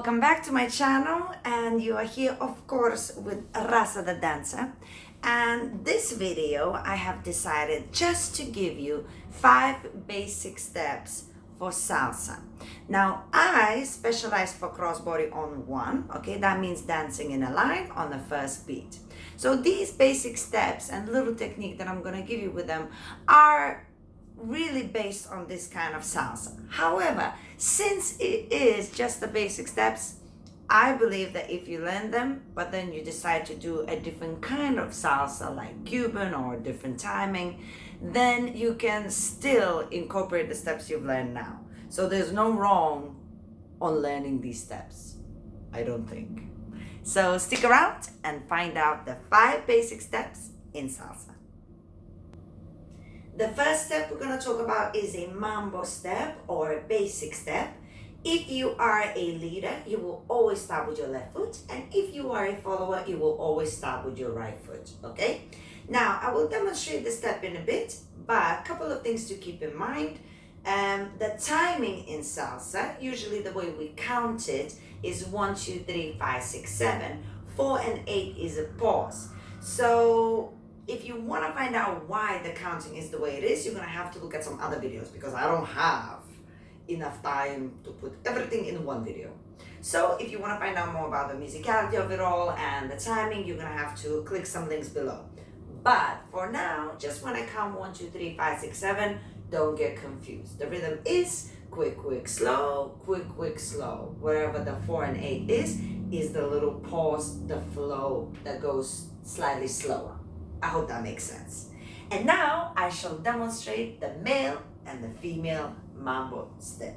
Welcome back to my channel, and you are here of course with Rasa the dancer. And this video I have decided just to give you 5 basic steps for salsa. Now I specialize for crossbody on 1, okay, that means dancing in a line on the first beat. So these basic steps and little technique that I'm going to give you with them are really based on this kind of salsa. However, since it is just the basic steps, I believe that if you learn them, but then you decide to do a different kind of salsa like Cuban or different timing, then you can still incorporate the steps you've learned now. So there's no wrong on learning these steps, I don't think. So stick around and find out the 5 basic steps in salsa. The first step we're going to talk about is a Mambo Step or a basic step. If you are a leader, you will always start with your left foot, and if you are a follower, you will always start with your right foot, okay? Now, I will demonstrate the step in a bit, but a couple of things to keep in mind. The timing in salsa, usually the way we count it is 1, 2, 3, 5, 6, 7. 4 and 8 is a pause. So if you want to find out why the counting is the way it is, you're going to have to look at some other videos because I don't have enough time to put everything in one video. So if you want to find out more about the musicality of it all and the timing, you're going to have to click some links below. But for now, just when I count 1, 2, 3, 5, 6, 7, don't get confused. The rhythm is quick, quick, slow, quick, quick, slow. Wherever the 4 and 8 is the little pause, the flow that goes slightly slower. I hope that makes sense. And now I shall demonstrate the male and the female Mambo Step.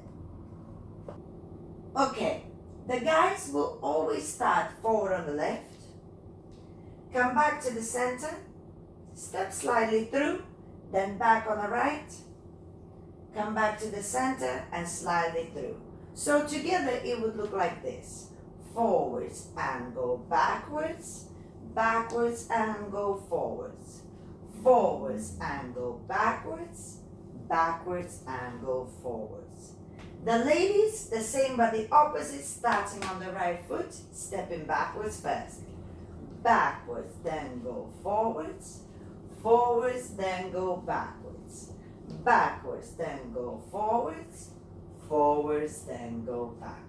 Okay, the guys will always start forward on the left, come back to the center, step slightly through, then back on the right, come back to the center and slightly through. So together it would look like this. Forwards and go backwards, backwards and go forwards, forwards and go backwards, backwards and go forwards. The ladies, the same but the opposite, starting on the right foot, stepping backwards first. Backwards, then go forwards, forwards, then go backwards, backwards, then go forwards, forwards, then go backwards.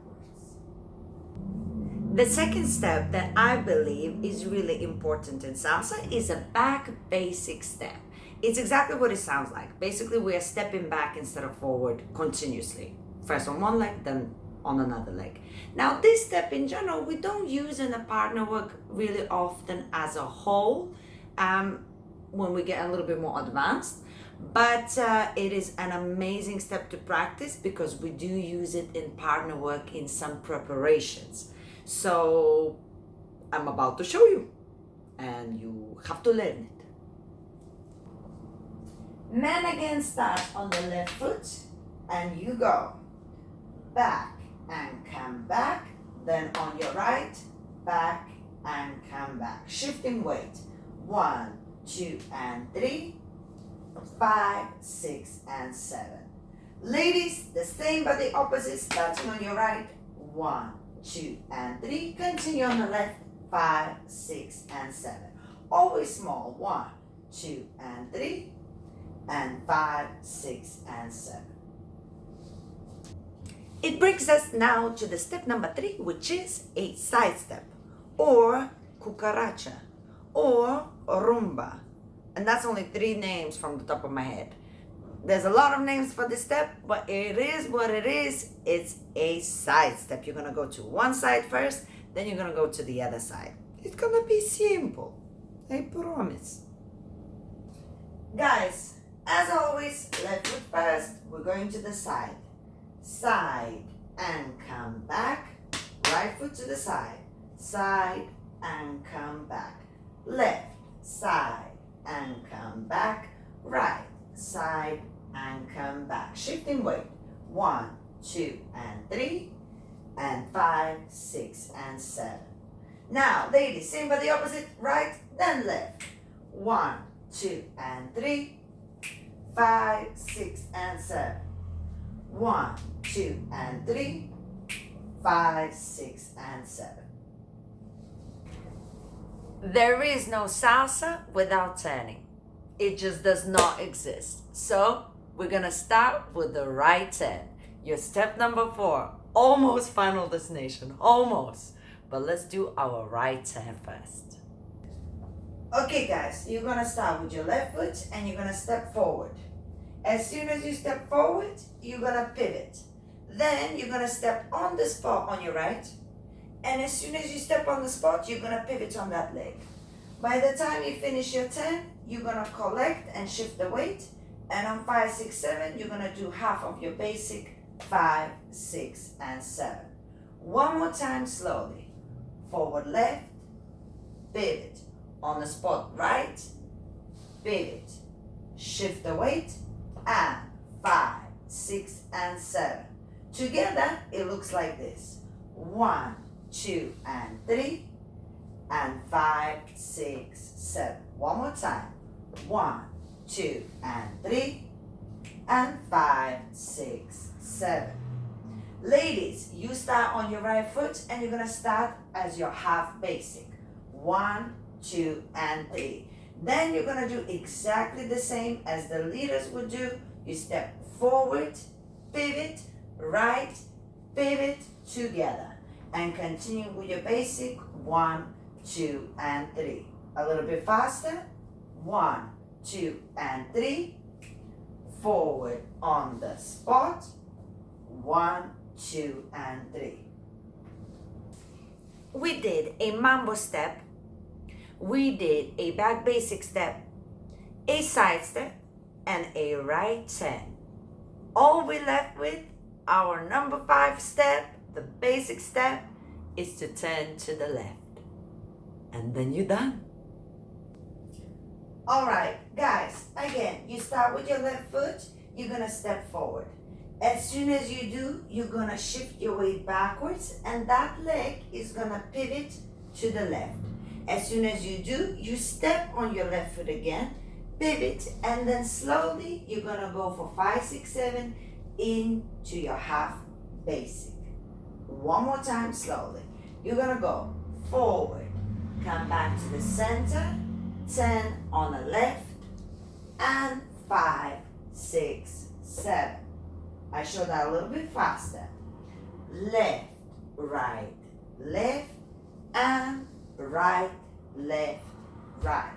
The second step that I believe is really important in salsa is a back basic step. It's exactly what it sounds like. Basically, we are stepping back instead of forward continuously. First on one leg, then on another leg. Now, this step in general, we don't use in a partner work really often as a whole when we get a little bit more advanced. But it is an amazing step to practice because we do use it in partner work in some preparations. So I'm about to show you, and you have to learn it. Men again start on the left foot, and you go back and come back, then on your right, back and come back. Shifting weight, 1, 2, and 3, 5, 6, and 7. Ladies, the same but the opposite, starting on your right, 1, 2, and 3. Continue on the left, 5, 6, and 7. Always small, 1, 2, and 3, and 5, 6, and 7. It brings us now to the step number 3, which is a side step, or cucaracha, or rumba. And that's only 3 names from the top of my head. There's a lot of names for this step, but it is what it is. It's a side step. You're going to go to one side first, then you're going to go to the other side. It's going to be simple. I promise. Guys, as always, left foot first. We're going to the side. Side and come back. Right foot to the side. Side and come back. Left, side and come back. Right, side and come back. Shifting weight, 1, 2, and 3, and 5, 6, and 7. Now, ladies, same but the opposite, right, then left. 1, 2, and 3, 5, 6, and 7. 1, 2, and 3, 5, 6, and 7. There is no salsa without turning. It just does not exist. So we're gonna start with the right turn. Your step number 4, almost final destination, almost. But let's do our right turn first. Okay guys, you're gonna start with your left foot and you're gonna step forward. As soon as you step forward, you're gonna pivot. Then you're gonna step on the spot on your right. And as soon as you step on the spot, you're gonna pivot on that leg. By the time you finish your turn, you're gonna collect and shift the weight. And on 5, 6, 7, you're gonna do half of your basic 5, 6, and 7. One more time slowly. Forward left, pivot. On the spot right, pivot. Shift the weight, and 5, 6, and 7. Together, it looks like this. 1, 2, and 3, and 5, 6, 7. One more time. 1, 2, and 3, and 5, 6, 7. Ladies, you start on your right foot and you're gonna start as your half basic. 1, 2, and 3. Then you're gonna do exactly the same as the leaders would do. You step forward, pivot, right, pivot, together. And continue with your basic 1, 2, and 3. A little bit faster. 1, 2, and 3. Forward on the spot. 1, 2, and 3. We did a mambo step. We did a back basic step, a side step, and a right turn. All we left with, our number 5 step, the basic step, is to turn to the left. And then you're done. Alright, guys, again, you start with your left foot, you're gonna step forward. As soon as you do, you're gonna shift your weight backwards, and that leg is gonna pivot to the left. As soon as you do, you step on your left foot again, pivot, and then slowly you're gonna go for 5, 6, 7 into your half basic. One more time slowly. You're gonna go forward, come back to the center, turn on the left, and 5, 6, 7. I show that a little bit faster. Left, right, and right, left, right,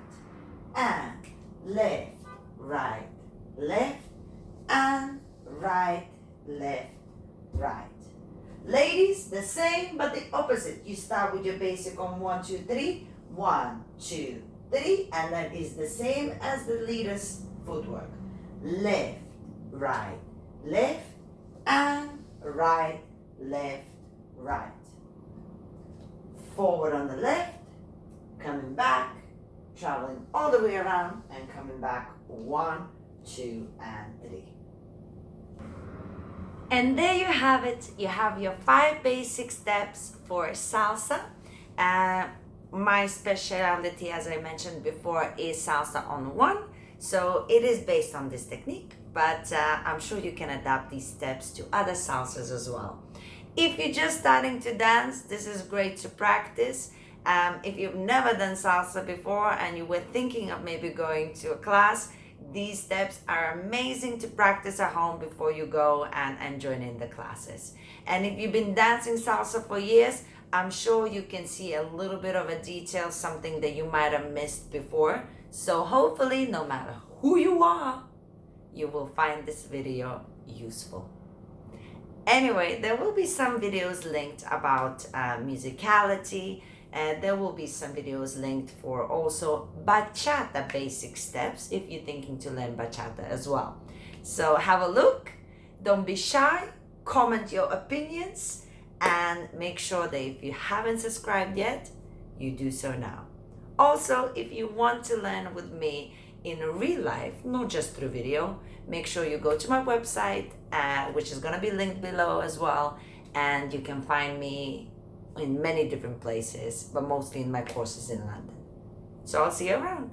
and left, right, and right, left, right. Ladies, the same but the opposite. You start with your basic on 1, 2, 3, 1, 2, 3, and that is the same as the leader's footwork. Left, right, and right, left, right. Forward on the left, coming back, traveling all the way around and coming back 1, 2, and 3. And there you have it. You have your 5 basic steps for salsa. My specialty, as I mentioned before, is salsa on 1. So it is based on this technique, but I'm sure you can adapt these steps to other salsas as well. If you're just starting to dance, this is great to practice. If you've never done salsa before and you were thinking of maybe going to a class, these steps are amazing to practice at home before you go and join in the classes. And if you've been dancing salsa for years, I'm sure you can see a little bit of a detail, something that you might have missed before. So hopefully, no matter who you are, you will find this video useful. Anyway, there will be some videos linked about musicality, and there will be some videos linked for also bachata basic steps if you're thinking to learn bachata as well. So have a look, don't be shy, comment your opinions, and make sure that if you haven't subscribed yet, you do so now. Also, if you want to learn with me in real life, not just through video, make sure you go to my website, which is going to be linked below as well, and you can find me in many different places, but mostly in my courses in London. So I'll see you around.